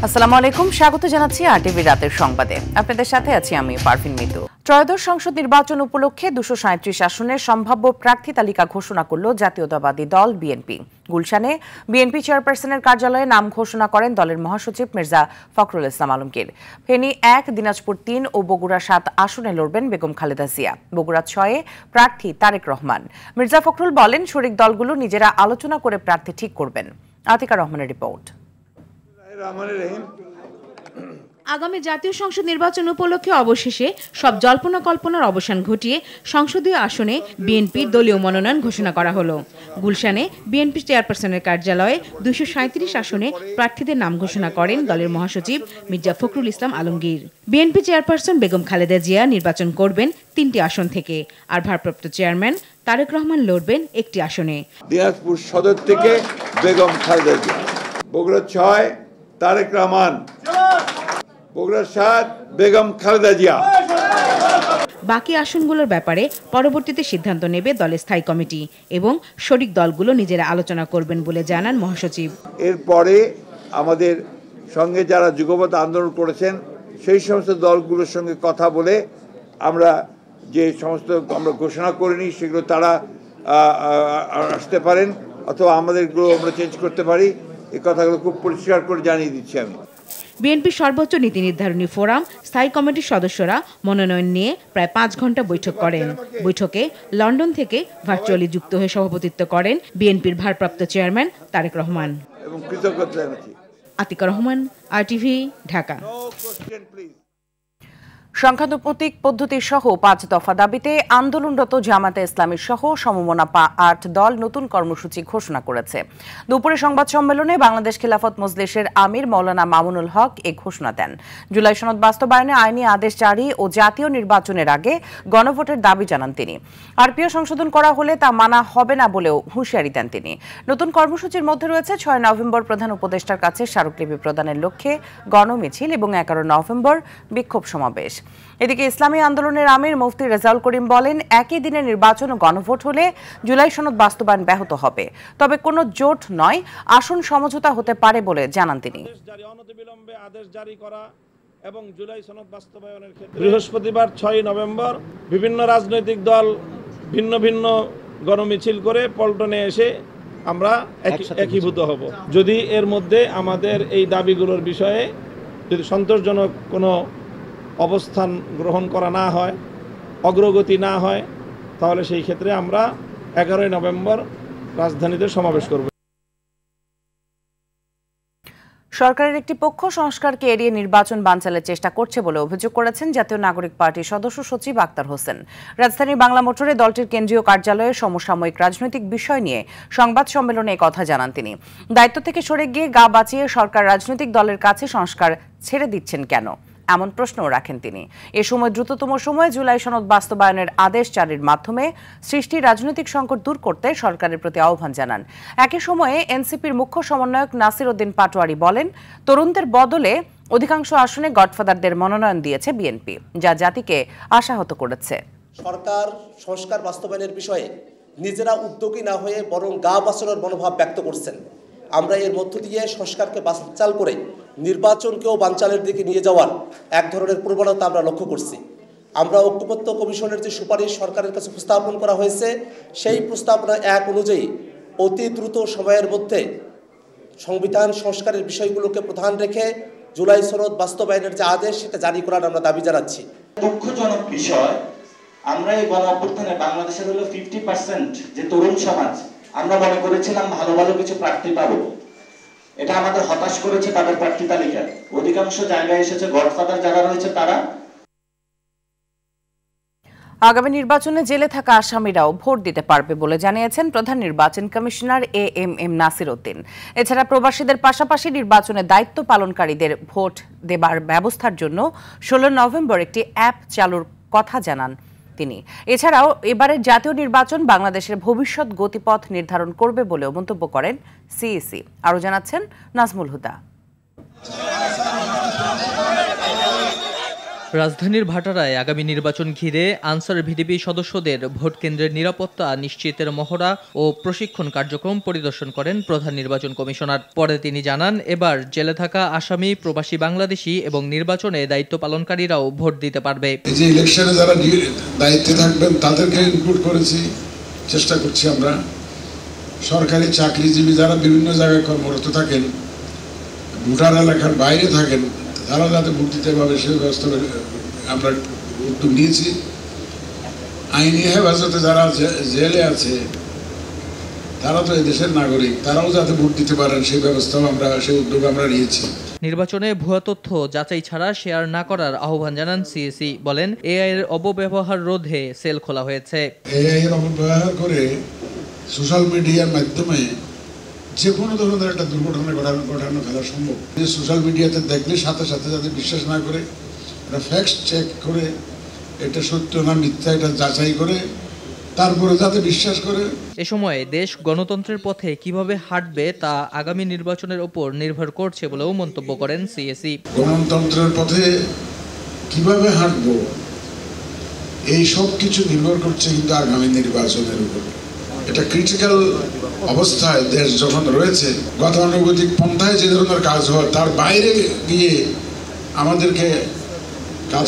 আসসালামু আলাইকুম, স্বাগত জানাচ্ছি আরটিভি রাতের সংবাদে। আপনাদের সাথে আছি আমি পারভিন মিতু। ত্রয়োদশ সংসদ নির্বাচন উপলক্ষে 237 আসনের সম্ভাব্য প্রার্থী তালিকা ঘোষণা করল জাতীয়তাবাদী দল বিএনপি। গুলশানে বিএনপি চেয়ারপারসনের কার্যালয়ে নাম ঘোষণা করেন দলের মহাসচিব মির্জা ফখরুল ইসলাম আলমগীর। ফেনী 1, দিনাজপুর 3 ও বগুড়া 7 আসনে লড়বেন বেগম খালেদা জিয়া। বগুড়া 6 প্রার্থী তারেক রহমান। মির্জা ফখরুল বলেন, শরিক দলগুলো নিজেরা আলোচনা করে প্রার্থী ঠিক করবেন। আতিকা রহমানের রিপোর্ট। আগামী জাতীয় সংসদ নির্বাচন উপলক্ষে অবশেষে সব জল্পনা কল্পনার অবসান ঘটিয়ে সংসদীয় আসনে বিএনপির দলীয় মনোনয়ন ঘোষণা করা হলো। গুলশানে বিএনপি চেয়ারপারসনের কার্যালয়ে 237 আসনে প্রার্থীদের নাম ঘোষণা করেন দলের মহাসচিব মির্জা ফখরুল ইসলাম আলমগীর। বিএনপি চেয়ারপারসন বেগম খালেদা জিয়া নির্বাচন করবেন 3টি আসন থেকে, আর ভারপ্রাপ্ত চেয়ারম্যান তারেক রহমান লড়বেন 1টি আসনে। দিনাজপুর সদর থেকে বেগম খালেদা জিয়া, বগুড়া 6 তারেক রহমান, বগুড়া 7 বেগম খালেদা জিয়া। বাকি আসনগুলোর ব্যাপারে পরবর্তীতে সিদ্ধান্ত নেবে দলের স্থায়ী কমিটি এবং শরিক দলগুলো নিজেরা আলোচনা করবেন বলে জানান মহাসচিব। এরপরে আমাদের সঙ্গে যারা যুগপৎ আন্দোলন করেছেন সেই সমস্ত দলগুলোর সঙ্গে কথা বলে আমরা যে সমস্ত আমরা ঘোষণা করিনি সেগুলো তারা আসতে পারেন, অথবা আমাদেরগুলো আমরা চেঞ্জ করতে পারি। এই কথাগুলো খুব পরিষ্কার করে জানিয়ে দিচ্ছি আমি। বিএনপির সর্বোচ্চ নীতি নির্ধারণী ফোরাম স্থায়ী কমিটির সদস্যরা মনোনয়ন নিয়ে প্রায় 5 ঘন্টা বৈঠক করেন। বৈঠকে লন্ডন থেকে ভার্চুয়ালি যুক্ত হয়ে সভাপতিত্ব করেন বিএনপির ভারপ্রাপ্ত চেয়ারম্যান তারেক রহমান। এবং কৃতজ্ঞতা জানাচ্ছি। আতিকা রহমান, আরটিভি, ঢাকা। সংখ্যানুপাতিক পদ্ধতি সহ 5 দফা দাবিতে আন্দোলনরত জামায়াতে ইসলামী সহ সমমনা 8 দল নতুন কর্মসূচি ঘোষণা করেছে। দুপুরে সংবাদ সম্মেলনে বাংলাদেশ খেলাফত মজলিসের আমির মাওলানা মামুনুল হক এ ঘোষণা দেন। জুলাই সনদ বাস্তবায়নে আইনি আদেশ জারি ও জাতীয় নির্বাচনের আগে গণভোটের দাবি জানান তিনি। আরপিও সংশোধন করা হলে তা মানা হবে না বলেও হুঁশিয়ারি দেন তিনি। নতুন কর্মসূচির মধ্যে রয়েছে 6 নভেম্বর প্রধান উপদেষ্টার কাছে স্মারকলিপি প্রদানের লক্ষ্যে গণমিছিল এবং 11 নভেম্বর বিক্ষোভ সমাবেশ। এদিকে ইসলামী আন্দোলনের আমির মুফতি রেজাউল করিম বলেন, একই দিনে নির্বাচন ও গণভোট হলে জুলাই সনদ বাস্তবায়ন ব্যাহত হবে, তবে কোনো জোট নয়, আসন সমঝোতা হতে পারে বলে জানান তিনি। এবং জুলাই সনদ বাস্তবায়নের ক্ষেত্রে বৃহস্পতিবার 6 নভেম্বর বিভিন্ন রাজনৈতিক দল ভিন্ন ভিন্ন গণমিছিল করে পল্টনে এসে আমরা একীভূত হব। যদি এর মধ্যে আমাদের এই দাবিগুলোর বিষয়ে যদি সন্তোষজনক কোনো অবস্থান গ্রহণ করা না হয়, অগ্রগতি না হয়, তাহলে সেই ক্ষেত্রে আমরা 11 নভেম্বর রাজধানীতে সমাবেশ করব। সরকারের একটি পক্ষ সংস্কারকে এড়িয়ে নির্বাচন বানচালের চেষ্টা করছে বলে অভিযোগ করেছেন জাতীয় নাগরিক পার্টির সদস্য সচিব আক্তার হোসেন। রাজধানীর বাংলা মোটরে দলটির কেন্দ্রীয় কার্যালয়ে সমসাময়িক রাজনৈতিক বিষয় নিয়ে সংবাদ সম্মেলনে কথা জানান তিনি। দায়িত্ব থেকে সরে গিয়ে গা বাঁচিয়ে সরকার রাজনৈতিক দলের কাছে সংস্কার ছেড়ে দিচ্ছেন কেন, এমন প্রশ্নও রাখেন তিনি। এ সময় দ্রুততম সময়ে জুলাই সনদ বাস্তবায়নের আদেশ জারির মাধ্যমে সৃষ্টি রাজনৈতিক সংকট দূর করতে সরকারের প্রতি আহ্বান জানান। একই সময়ে এনসিপির মুখ্য সমন্বয়ক নাসির উদ্দিন পাটোয়ারি বলেন, তরুণদের বদলে অধিকাংশ আসনে গডফাদারদের মনোনয়ন দিয়েছে বিএনপি, যা জাতিকে আশাহত করেছে। সরকার সংস্কার বাস্তবায়নের বিষয়ে নিজেরা উদ্যোগী না হয়ে বরং গা বাঁচানোর মনোভাব ব্যক্ত করছেন। আমরা এর মধ্য দিয়ে সংস্কারকে বানচাল করে নির্বাচনকেও বানচালের দিকে নিয়ে যাওয়ার এক ধরনের প্রবণতা আমরা লক্ষ্য করছি। আমরা ঐক্যমত্য কমিশনের যে সুপারিশ সরকারের কাছে উপস্থাপন করা হয়েছে, সেই প্রস্তাবনা 1 অনুযায়ী অতি দ্রুত সময়ের মধ্যে সংবিধান সংস্কারের বিষয়গুলোকে প্রধান রেখে জুলাই সনদ বাস্তবায়নের যে আদেশ সেটা জারি করার আমরা দাবি জানাচ্ছি। দুঃখজনক বিষয়, আমরা এই গণ অভ্যুত্থানে বাংলাদেশের হলো 50% যে তরুণ সমাজ, আমরা মনে করেছিলাম ভালো ভালো কিছু প্রার্থী পাবো। এটা আমাদের হতাশ করেছে তাদের প্রার্থী তালিকায়। অধিকাংশ জায়গায় এসেছে গডফাদার যারা রয়েছে তারা। আগামী নির্বাচনে জেলে থাকা আসামিরাও ভোট দিতে পারবে বলে জানিয়েছেন প্রধান নির্বাচন কমিশনার এএমএম নাসির উদ্দিন। এছাড়া প্রবাসীদের পাশাপাশি নির্বাচনে দায়িত্ব পালনকারীদের ভোট দেবার ব্যবস্থার জন্য 16 নভেম্বর একটি অ্যাপ চালুর কথা জানান তিনি। এছাড়াও এবারের জাতীয় নির্বাচন বাংলাদেশের ভবিষ্যৎ গতিপথ নির্ধারণ করবে বলেও মন্তব্য করেন সিইসি। আরও জানাচ্ছেন নাজমুল হুদা। রাজধানীর ভাটারায় আগামী নির্বাচন ঘিরে আনসার ভিডিপি সদস্যদের ভোট কেন্দ্রের নিরাপত্তা নিশ্চিতের মহড়া ও প্রশিক্ষণ কার্যক্রম পরিদর্শন করেন প্রধান নির্বাচন কমিশনার। পরে তিনি জানান, এবার জেলে থাকা আসামি, প্রবাসী বাংলাদেশি এবং নির্বাচনে দায়িত্ব পালনকারীরাও ভোট দিতে পারবে। এই যে ইলেকশনে যারা দায়িত্বে থাকবেন তাদেরকে ইনক্লুড করেছি, চেষ্টা করছি আমরা। সরকারি চাকরিজীবী যারা বিভিন্ন জায়গায় কর্মরত থাকেন, ভোটার এলাকার বাইরে থাকেন, তারা যাতে ভোট দিতে পারবে সেই ব্যবস্থা আমরা উদ্যোগ নিয়েছি। আইনি হেফাজতে যারা জেলে আছে তারা তো এই দেশের নাগরিক, তারাও যাতে ভোট দিতে পারেন সেই ব্যবস্থাও সেই উদ্যোগ আমরা নিয়েছি। নির্বাচনে ভুয়া তথ্য যাচাই ছাড়া শেয়ার না করার আহ্বান জানান সিএসি। বলেন, এআই এর অপব্যবহার রোধে সেল খোলা হয়েছে। এআই এর অপব্যবহার করে সোশ্যাল মিডিয়ার মাধ্যমে যে কোনো ধরনের একটা দুর্ঘটনা ঘটানো ফেলা সম্ভব। সোশ্যাল মিডিয়াতে দেখলে সাথে সাথে যাতে বিশ্বাস না করে, এটা ফ্যাক্ট চেক করে, এটা সত্য না মিথ্যা এটা যাচাই করে তারপরে যাতে বিশ্বাস করে। এ সময় দেশ গণতন্ত্রের পথে কিভাবে হাঁটবে তা আগামী নির্বাচনের উপর নির্ভর করছে বলেও মন্তব্য করেন সিএসি। গণতন্ত্রের পথে কিভাবে হাঁটবো এই সব কিছু নির্ভর করছে কিন্তু আগামী নির্বাচনের উপর। এটা ক্রিটিক্যাল অবস্থায় দেশ যখন রয়েছে, গতানুগতিক পন্থায় যে ধরনের কাজ হয় তার বাইরে গিয়ে আমাদেরকে কাজ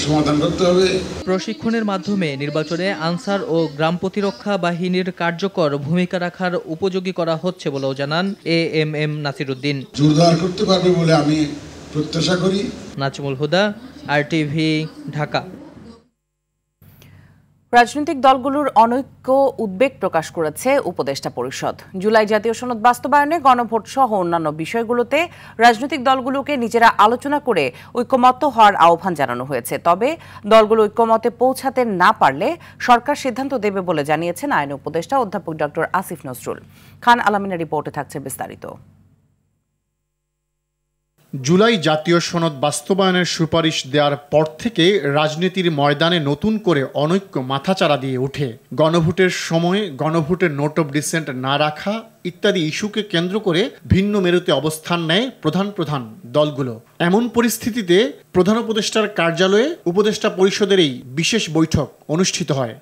সমাধান করতে হবে। প্রশিক্ষণের মাধ্যমে নির্বাচনে আনসার ও গ্রাম প্রতিরক্ষা বাহিনীর কার্যকর ভূমিকা রাখার উপযোগী করা হচ্ছে বলেও জানান এএমএম নাসিরউদ্দিন। জোরদার করতে পারবে বলে আমি প্রত্যাশা করি। নাজমুল হুদা, আরটিভি, ঢাকা। রাজনৈতিক দলগুলোর অনৈক্য উদ্বেগ প্রকাশ করেছে উপদেষ্টা পরিষদ। জুলাই জাতীয় সনদ বাস্তবায়নে গণভোট সহ অন্যান্য বিষয়গুলোতে রাজনৈতিক দলগুলোকে নিজেরা আলোচনা করে ঐক্যমত্য হওয়ার আহ্বান জানানো হয়েছে। তবে দলগুলো ঐক্যমতে পৌঁছাতে না পারলে সরকার সিদ্ধান্ত দেবে বলে জানিয়েছেন আইন উপদেষ্টা অধ্যাপক ডক্টর আসিফ নজরুল। খান আলামিনের রিপোর্টে থাকছে বিস্তারিত। জুলাই জাতীয় সনদ বাস্তবায়নের সুপারিশ দেওয়ার পর থেকে রাজনীতির ময়দানে নতুন করে অনৈক্য মাথাচাড়া দিয়ে ওঠে। গণভোটের সময় গণভোটের নোট অফ ডিসেন্ট না রাখা ইত্যাদি ইস্যুকে কেন্দ্র করে ভিন্ন মেরুতে অবস্থান নেয় প্রধান দলগুলো। এমন পরিস্থিতিতে প্রধান উপদেষ্টার কার্যালয়ে উপদেষ্টা পরিষদের এই বিশেষ বৈঠক অনুষ্ঠিত হয়।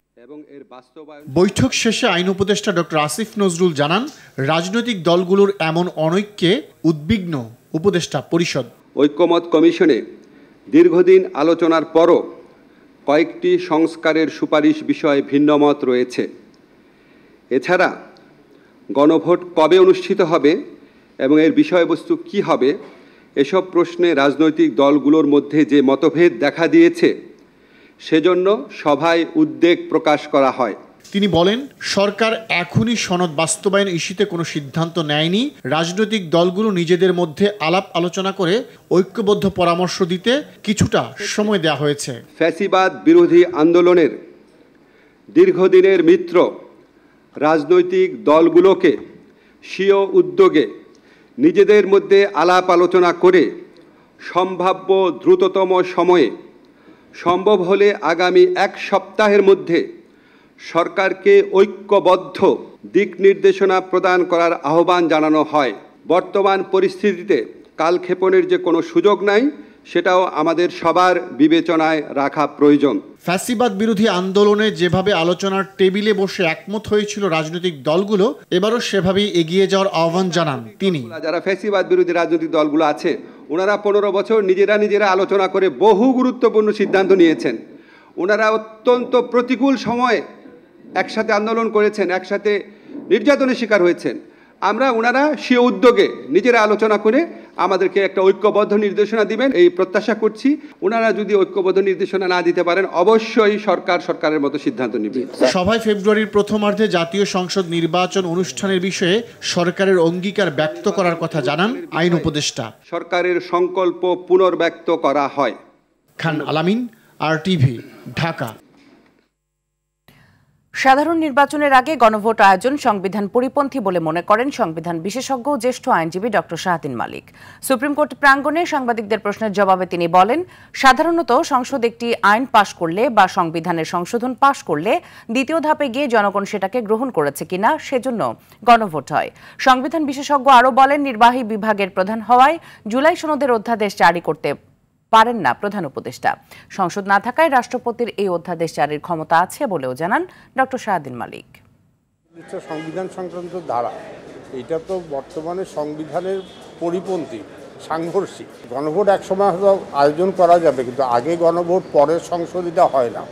বৈঠক শেষে আইন উপদেষ্টা ডক্টর আসিফ নজরুল জানান, রাজনৈতিক দলগুলোর এমন অনৈক্যে উদ্বিগ্ন উপদেষ্টা পরিষদ। ঐক্যমত কমিশনে দীর্ঘদিন আলোচনার পরও কয়েকটি সংস্কারের সুপারিশ বিষয়ে ভিন্নমত রয়েছে। এছাড়া গণভোট কবে অনুষ্ঠিত হবে এবং এর বিষয়বস্তু কি হবে, এসব প্রশ্নে রাজনৈতিক দলগুলোর মধ্যে যে মতভেদ দেখা দিয়েছে, সেজন্য সভায় উদ্বেগ প্রকাশ করা হয়। তিনি বলেন, সরকার এখনই সনদ বাস্তবায়ন ইস্যুতে কোনো সিদ্ধান্ত নেয়নি। রাজনৈতিক দলগুলো নিজেদের মধ্যে আলাপ আলোচনা করে ঐক্যবদ্ধ পরামর্শ দিতে কিছুটা সময় দেওয়া হয়েছে। ফ্যাসিবাদ বিরোধী আন্দোলনের দীর্ঘদিনের মিত্র রাজনৈতিক দলগুলোকে স্বীয় উদ্যোগে নিজেদের মধ্যে আলাপ আলোচনা করে সম্ভাব্য দ্রুততম সময়ে, সম্ভব হলে আগামী 1 সপ্তাহের মধ্যে সরকারকে ঐক্যবদ্ধ দিক নির্দেশনা প্রদান করার আহ্বান জানানো হয়। বর্তমান পরিস্থিতিতে কালক্ষেপণের যে কোনো সুযোগ নাই, সেটাও আমাদের সবার বিবেচনায় রাখা প্রয়োজন। ফ্যাসিবাদ বিরোধী আন্দোলনে যেভাবে আলোচনার টেবিলে বসে একমত হয়েছিল রাজনৈতিক দলগুলো, এবারও সেভাবেই এগিয়ে যাওয়ার আহ্বান জানান তিনি। যারা ফ্যাসিবাদ বিরোধী রাজনৈতিক দলগুলো আছে, ওনারা 15 বছর নিজেরা আলোচনা করে বহু গুরুত্বপূর্ণ সিদ্ধান্ত নিয়েছেন। ওনারা অত্যন্ত প্রতিকূল সময়ে একসাথে আন্দোলন করেছেন, একসাথে নির্যাতনের শিকার হয়েছেন। ওনারা সে উদ্যোগে নিজেরা আলোচনা করে আমাদেরকে একটা ঐক্যবদ্ধ নির্দেশনা দিবেন, এই প্রত্যাশা করছি। ওনারা যদি ঐক্যবদ্ধ নির্দেশনা না দিতে পারেন, অবশ্যই সরকারের মতো সিদ্ধান্ত নেবে। সভায় ফেব্রুয়ারির প্রথমার্ধে জাতীয় সংসদ নির্বাচন অনুষ্ঠানের বিষয়ে সরকারের অঙ্গীকার ব্যক্ত করার কথা জানান আইন উপদেষ্টা। সরকারের সংকল্প পুনর্ব্যক্ত করা হয়। খান আলামিন, আরটিভি, ঢাকা। সাধারণ নির্বাচনের আগে গণভোট আয়োজন সংবিধান পরিপন্থী বলে মনে করেন সংবিধান বিশেষজ্ঞ ও জ্যেষ্ঠ আইনজীবী ডক্টর শাহাদিন মালিক। সুপ্রিম কোর্ট প্রাঙ্গণে সাংবাদিকদের প্রশ্নের জবাবে তিনি বলেন, সাধারণত সংসদ একটি আইন পাশ করলে বা সংবিধানের সংশোধন পাশ করলে দ্বিতীয় ধাপে গিয়ে জনগণ সেটাকে গ্রহণ করেছে কিনা সেজন্য গণভোট হয়। সংবিধান বিশেষজ্ঞ আরও বলেন, নির্বাহী বিভাগের প্রধান হওয়ায় জুলাই সনদের অধ্যাদেশ জারি করতে পারেন না প্রধান উপদেষ্টা। সংসদ না থাকায় রাষ্ট্রপতির এই অধ্যাদেশ জারির ক্ষমতা আছে বলেও জানান ডক্টর শাহাদিন মালিক। সংবিধান সংক্রান্ত ধারা এটা তো বর্তমানে সংবিধানের পরিপন্থী, সাংঘর্ষিক। গণভোট একসময় হয়তো আয়োজন করা যাবে, কিন্তু আগে গণভোট পরের সংসদটা হয় না।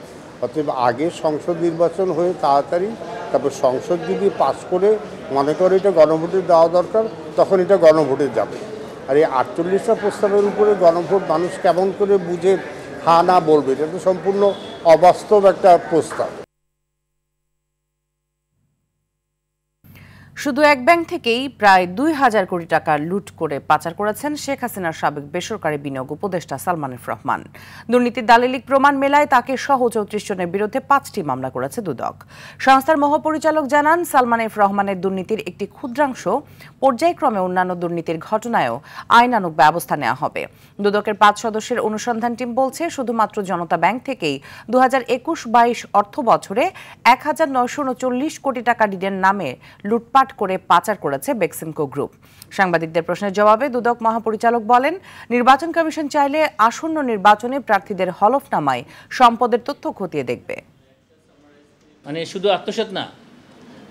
অতএব আগে সংসদ নির্বাচন হয়ে তাড়াতাড়ি তারপর সংসদ যদি পাস করে মনে করে এটা গণভোটে দেওয়া দরকার, তখন এটা গণভোটে যাবে। আর এই 48টা প্রস্তাবের উপরে গণভোট মানুষ কেমন করে বুঝে হ্যাঁ না বলবে, এটা তো সম্পূর্ণ অবাস্তব একটা প্রস্তাব। শুধু এক ব্যাংক থেকেই প্রায় ২,০০০ কোটি টাকা লুট করে পাচার করেছেন শেখ হাসিনার সাবেক বেসরকারি বিনিয়োগ উপদেষ্টা সালমান এফ রহমান। দুর্নীতির দালিলিক প্রমাণ মেলায় তাকে সহ ৩৪ জনের বিরুদ্ধে ৫টি মামলা করেছে দুদক। সংস্থার মহাপরিচালক জানান, সালমান এফ রহমানের দুর্নীতির একটি ক্ষুদ্রাংশ পর্যায়ক্রমে অন্যান্য দুর্নীতির ঘটনায়ও আইনানুগ ব্যবস্থা নেওয়া হবে। দুদকের ৫ সদস্যের অনুসন্ধান টিম বলছে, শুধুমাত্র জনতা ব্যাংক থেকেই ২০২১-২২ অর্থ বছরে ১,৯৩৯ কোটি টাকা ঋণের নামে লুটপাট করে পাচার করেছে বেক্সিমকো গ্রুপ। সাংবাদিকদের প্রশ্নের জবাবে দুদক মহাপরিচালক বলেন, নির্বাচন কমিশন চাইলে আসন্ন নির্বাচনে প্রার্থীদের হলফনামায় সম্পদের তথ্য খতিয়ে দেখবে। মানে শুধু আত্মসাৎ না,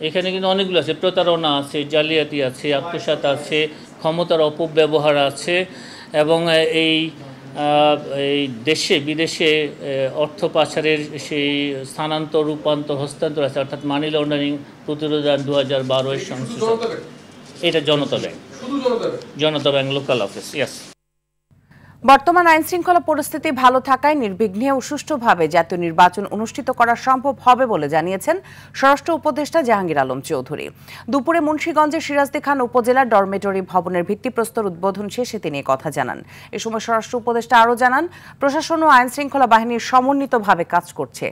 এখানে কিন্তু অনেকগুলো আছে, প্রতারণা আছে, জালিয়াতি আছে, আত্মসাৎ আছে, ক্ষমতার অপব্যবহার আছে, এবং এই দেশে বিদেশে অর্থ পাচারের সেই স্থানান্তর, রূপান্তর, হস্তান্তর আছে, অর্থাৎ মানি লন্ডারিং প্রতিরোধ 2012-এর সংশোধন। এটা জনতা ব্যাংক লোকাল অফিস। ইয়াস। বর্তমান আইন শৃঙ্খলা পরিস্থিতি ভালো থাকায় নির্বিঘ্নে ও সুষ্ঠুভাবে জাতীয় নির্বাচন অনুষ্ঠিত করা সম্ভব হবে বলে জানিয়েছেন স্বরাষ্ট্র উপদেষ্টা জাহাঙ্গীর আলম চৌধুরী। দুপুরে মুন্সিগঞ্জের সিরাজদি খান উপজেলার ডরমেটরি ভবনের ভিত্তিপ্রস্তর উদ্বোধন শেষে তিনি কথা জানান। এ সময় স্বরাষ্ট্র উপদেষ্টা আরও জানান, প্রশাসন ও আইন শৃঙ্খলা বাহিনীর সমন্বিতভাবে কাজ করছে।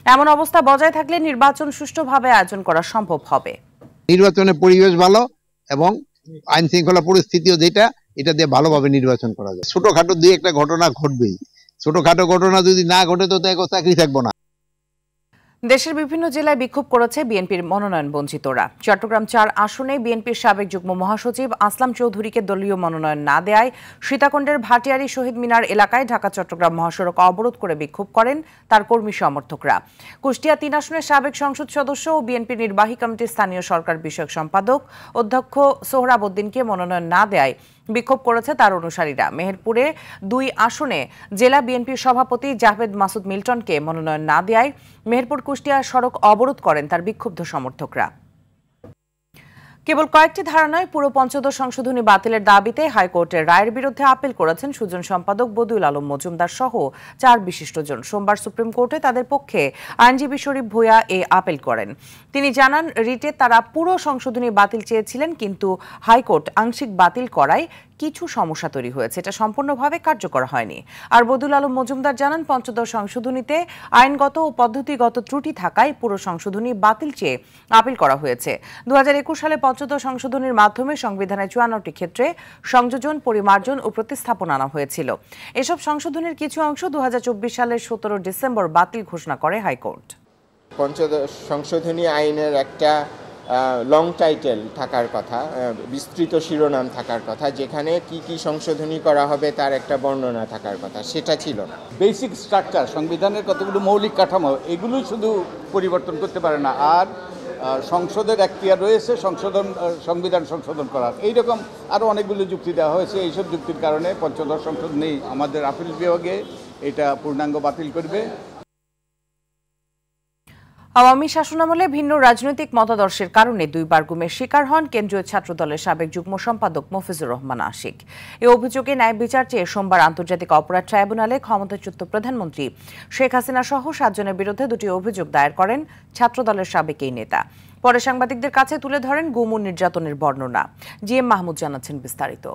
এমন অবস্থা বজায় থাকলে নির্বাচন সুষ্ঠুভাবে আয়োজন করা সম্ভব হবে। নির্বাচনের পরিবেশ ভালো এবং আইন শৃঙ্খলা পরিস্থিতিও যেটা, এটা দিয়ে ভালোভাবে নির্বাচন করা যায়। ছোটখাটো দুই একটা ঘটনা ঘটবেই, ছোটখাটো ঘটনা যদি না ঘটে তো চাকরি থাকবো না। দেশের বিভিন্ন জেলায় বিক্ষোভ করেছে বিএনপির মনোনয়ন বঞ্চিতরা। চট্টগ্রাম ৪ আসনে বিএনপির সাবেক যুগ্ম মহাসচিব আসলাম চৌধুরীকে দলীয় মনোনয়ন না দেয়ায় সীতাকুণ্ডের ভাটিয়ারি শহীদ মিনার এলাকায় ঢাকা চট্টগ্রাম মহাসড়ক অবরোধ করে বিক্ষোভ করেন তার কর্মী সমর্থকরা। কুষ্টিয়া ৩ আসনের সাবেক সংসদ সদস্য ও বিএনপির নির্বাহী কমিটির স্থানীয় সরকার বিষয়ক সম্পাদক অধ্যক্ষ সোহরাবউদ্দিনকে মনোনয়ন না দেয়ায় বিক্ষোভ করেছে তার অনুসারীরা। মেহেরপুরে ২ আসনে জেলা বিএনপির সভাপতি জাভেদ মাসুদ মিল্টনকে মনোনয়ন না দেয়ায় মেহেরপুর কুষ্টিয়া সড়ক অবরোধ করেন তার বিক্ষুব্ধ সমর্থকরা। কেবল কয়েকটি ধারা নয়, পুরো পঞ্চদশ সংশোধনী বাতিলের দাবিতে হাইকোর্টের রায়ের বিরুদ্ধে আপিল করেছেন সুজন সম্পাদক বদিউল আলম মজুমদার সহ 4 বিশিষ্টজন। সোমবার সুপ্রিম কোর্টে তাদের পক্ষে আইনজীবী শরীফ ভূঁইয়া এ আপিল করেন। তিনি জানান, রিটে তারা পুরো সংশোধনী বাতিল চেয়েছিলেন, কিন্তু হাইকোর্ট আংশিক বাতিল করায় কিছু সমস্যা তৈরি হয়েছে, এটা সম্পূর্ণভাবে কার্যকর হয়নি। আর বদিউল আলম মজুমদার জানান, পঞ্চদশ সংশোধনীতে আইনগত ও পদ্ধতিগত ত্রুটি থাকায় পুরো সংশোধনী বাতিল চেয়ে আপিল করা হয়েছে। 2021 সালে পঞ্চদশ সংশোধনীর মাধ্যমে সংবিধানের 54টি ক্ষেত্রে সংযোজন, পরিমার্জন ও প্রতিস্থাপন আনা হয়েছিল। এসব সংশোধনীর কিছু অংশ 2024 সালের 17 ডিসেম্বর বাতিল ঘোষণা করে হাইকোর্ট। পঞ্চদশ সংশোধনী আইনের একটা লং টাইটেল থাকার কথা, বিস্তৃত শিরোনাম থাকার কথা, যেখানে কি কি সংশোধনী করা হবে তার একটা বর্ণনা থাকার কথা, সেটা ছিল না। বেসিক স্ট্রাকচার, সংবিধানের কতগুলো মৌলিক কাঠামো, এগুলোই শুধু পরিবর্তন করতে পারে না, আর সংসদের এখতিয়ার রয়েছে সংবিধান সংশোধন করার। এইরকম আরও অনেকগুলো যুক্তি দেওয়া হয়েছে। এইসব যুক্তির কারণে পঞ্চদশ সংশোধনী আমাদের আপিল বিভাগে এটা পূর্ণাঙ্গ বাতিল করবে। আওয়ামী শাসনামলে ভিন্ন রাজনৈতিক মতাদর্শের কারণে 2 বার গুমের শিকার হন কেন্দ্রীয় ছাত্রদলের সাবেক যুগ্ম সম্পাদক মফিজুর রহমান আশিক। এই অভিযোগে ন্যায় বিচার চেয়ে সোমবার আন্তর্জাতিক অপরাধ ট্রাইব্যুনালে ক্ষমতাচ্যুত প্রধানমন্ত্রী শেখ হাসিনা সহ 7 জনের বিরুদ্ধে 2টি অভিযোগ দায়ের করেন ছাত্রদলের সাবেক এই নেতা। পরে সাংবাদিকদের কাছে তুলে ধরেন গুম ও নির্যাতনের বর্ণনা। জিএম মাহমুদ জানাচ্ছেন বিস্তারিত।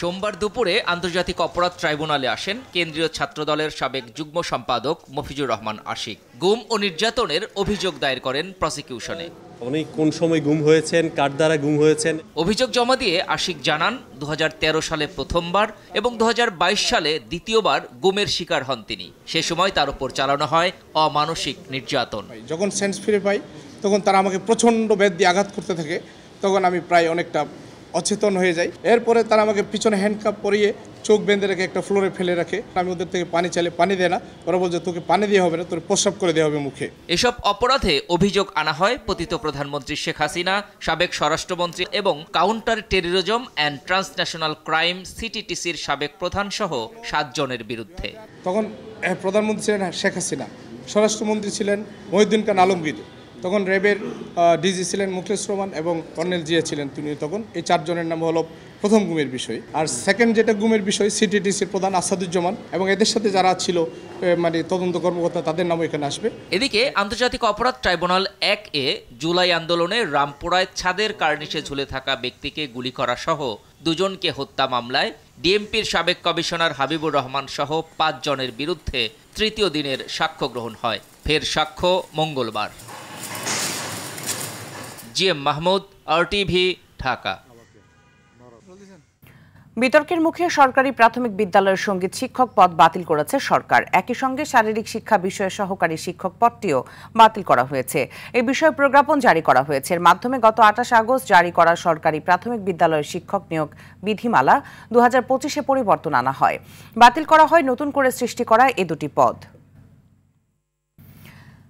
সোমবার দুপুরে আন্তর্জাতিক অপরাধ ট্রাইব্যুনালে আসেন কেন্দ্রীয় ছাত্রদলের সাবেক যুগ্ম সম্পাদক মফিজুর রহমান আশিক। গুম ও নির্যাতনের অভিযোগ দায়ের করেন প্রসিকিউশনে। উনি কোন সময় গুম হয়েছেন, কার দ্বারা গুম হয়েছেন অভিযোগ জমা দিয়ে আশিক জানান 2013 সালে প্রথমবার এবং 2022 সালে দ্বিতীয়বার গুমের শিকার হন তিনি। সে সময় তার উপর চালানো হয় অমানসিক নির্যাতন। যখন সেন্স ফিরে পাই তখন তারা আমাকে প্রচণ্ড বেদ দিয়ে আঘাত করতে থাকে, তখন আমি প্রায় অনেকটা অচেতন হয়ে যাই। এরপরে তারা আমাকে পিছনে হ্যান্ডকাপ পরিয়ে চোখ বেঁধে রেখে একটা ফ্লোরে ফেলে রাখে। আমি ওদের থেকে পানি চাইলে পানি দেয় না, ওরা বলছে তোকে পানি দেওয়া হবে না, তোর প্রস্রাব করে দেওয়া হবে মুখে। এসব অপরাধে অভিযোগ আনা হয় পতিত প্রধানমন্ত্রী শেখ হাসিনা, সাবেক স্বরাষ্ট্রমন্ত্রী এবং counter terrorism and transnational crime সিটিটিসির সাবেক প্রধান সহ 7 জনের বিরুদ্ধে। তখন প্রধানমন্ত্রী ছিলেন শেখ হাসিনা, স্বরাষ্ট্রমন্ত্রী ছিলেন মহিউদ্দিন খান আলমগীর, তখন র্যাবের ডিজি ছিলেন মুখলেস রহমান এবং কর্নেল জিয়া ছিলেন তিনি। তখন এই 4 জনের নাম হলো প্রথম গুমের বিষয়। আর সেকেন্ড যেটা গুমের বিষয় সিটিটিসির প্রধান আসাদুজ্জামান এবং এদের সাথে যারা ছিল মানে তদন্ত কর্মকর্তা, তাদের নামও এখানে আসবে। এদিকে আন্তর্জাতিক অপরাধ ট্রাইব্যুনাল 1-এ জুলাই আন্দোলনে রামপুরায় ছাদের কার্নিশে ঝুলে থাকা ব্যক্তিকে গুলি করা সহ 2 জনকে হত্যা মামলায় ডিএমপির সাবেক কমিশনার হাবিবুর রহমান সহ 5 জনের বিরুদ্ধে তৃতীয় দিনের সাক্ষ্য গ্রহণ হয়। ফের সাক্ষ্য মঙ্গলবার। GM Mahmud, RTV, Dhaka. বিতর্কের মুখে সরকারি প্রাথমিক বিদ্যালয়ের সঙ্গীত শিক্ষক পদ বাতিল করেছে সরকার। একই সঙ্গে শারীরিক শিক্ষা বিষয়ে সহকারী শিক্ষক পদটিও বাতিল করা হয়েছে। এই বিষয়ে প্রজ্ঞাপন জারি করা হয়েছে। এর মাধ্যমে গত 28 আগস্ট জারি করা সরকারি প্রাথমিক বিদ্যালয়ের শিক্ষক নিয়োগ বিধিমালা 2025-এ পরিবর্তন আনা হয়। বাতিল করা হয় নতুন করে সৃষ্টি করা এই 2টি পদ।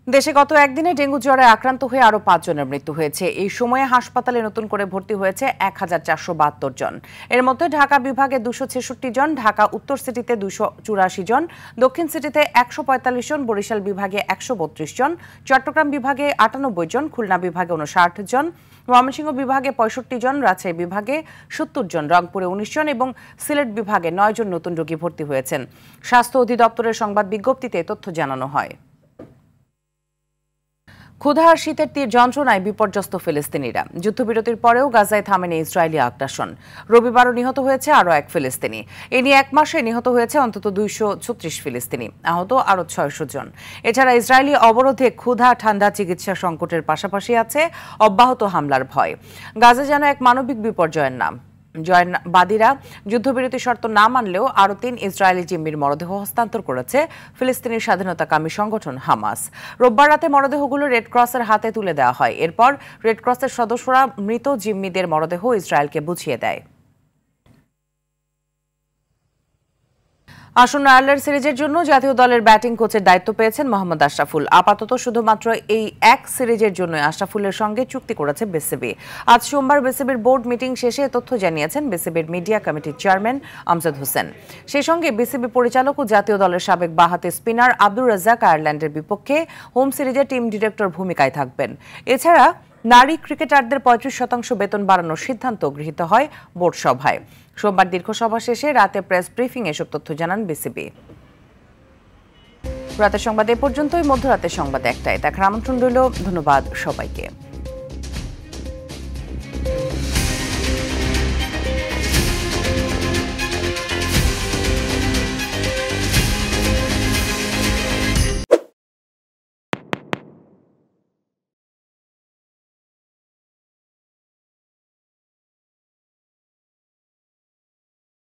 দেশে গত একদিনে ডেঙ্গু জ্বরে আক্রান্ত হয়ে আরও 5 জনের মৃত্যু হয়েছে। এই সময়ে হাসপাতালে নতুন করে ভর্তি হয়েছে 1472 জন। এর মধ্যে ঢাকা বিভাগে 266 জন, ঢাকা উত্তর সিটিতে 284 জন, দক্ষিণ সিটিতে 145 জন, বরিশাল বিভাগে 132 জন, চট্টগ্রাম বিভাগে 98 জন, খুলনা বিভাগে 59 জন, ময়মনসিংহ বিভাগে 65 জন, রাজশাহী বিভাগে 70 জন, রংপুরে 19 জন এবং সিলেট বিভাগে 9 জন নতুন রোগী ভর্তি হয়েছেন। স্বাস্থ্য অধিদপ্তরের সংবাদ বিজ্ঞপ্তিতে তথ্য জানানো হয়। ক্ষুধা আর শীতের তীর যন্ত্রণায় বিপর্যস্ত ফিলিস্তিনিরা। যুদ্ধবিরতির পরেও গাজায় থামেনি ইসরায়েলি আগ্রাসন। রবিবারও নিহত হয়েছে আরও 1 ফিলিস্তিনি। এ নিয়ে 1 মাসে নিহত হয়েছে অন্তত 236 ফিলিস্তিনি, আহত আরও 600 জন। এছাড়া ইসরায়েলি অবরোধে ক্ষুধা, ঠান্ডা, চিকিৎসা সংকটের পাশাপাশি আছে অব্যাহত হামলার ভয়। গাজা যেন এক মানবিক বিপর্যয়ের নাম। জয়বাদীরা যুদ্ধবিরতি শর্ত না মানলেও আরও 3 ইসরায়েলি জিম্মির মরদেহ হস্তান্তর করেছে ফিলিস্তিনি স্বাধীনতাকামী সংগঠন হামাস। রোববার রাতে মরদেহগুলো রেড ক্রসের হাতে তুলে দেওয়া হয়। এরপর রেড ক্রসের সদস্যরা মৃত জিম্মিদের মরদেহ ইসরায়েলকে বুঝিয়ে দেয়। আসন্ন আয়ারল্যান্ড সিরিজের জন্য জাতীয় দলের ব্যাটিং কোচের দায়িত্ব পেয়েছেন মোহাম্মদ আশরাফুল। আপাতত শুধুমাত্র এই 1 সিরিজের জন্য আশরাফুলের সঙ্গে চুক্তি করেছে বিসিবি। আজ সোমবার বিসিবির বোর্ড মিটিং শেষে তথ্য জানিয়েছেন বিসিবির মিডিয়া কমিটির চেয়ারম্যান আমজাদ হোসেন। সেই সঙ্গে বিসিবি পরিচালক ও জাতীয় দলের সাবেক বাঁহাতি স্পিনার আব্দুর রাজ্জাক আয়ারল্যান্ডের বিপক্ষে হোম সিরিজে টিম ডিরেক্টর ভূমিকায় থাকবেন। এছাড়া নারী ক্রিকেটারদের 35% বেতন বাড়ানোর সিদ্ধান্ত গৃহীত হয় বোর্ড সভায়। সোমবার দীর্ঘ সভা শেষে রাতে প্রেস ব্রিফিং এসব তথ্য জানান বিসিবি। রাতের সংবাদ এ পর্যন্তই। মধ্যরাতের সংবাদ 1টায় দেখার আমন্ত্রণ রইল। ধন্যবাদ সবাইকে।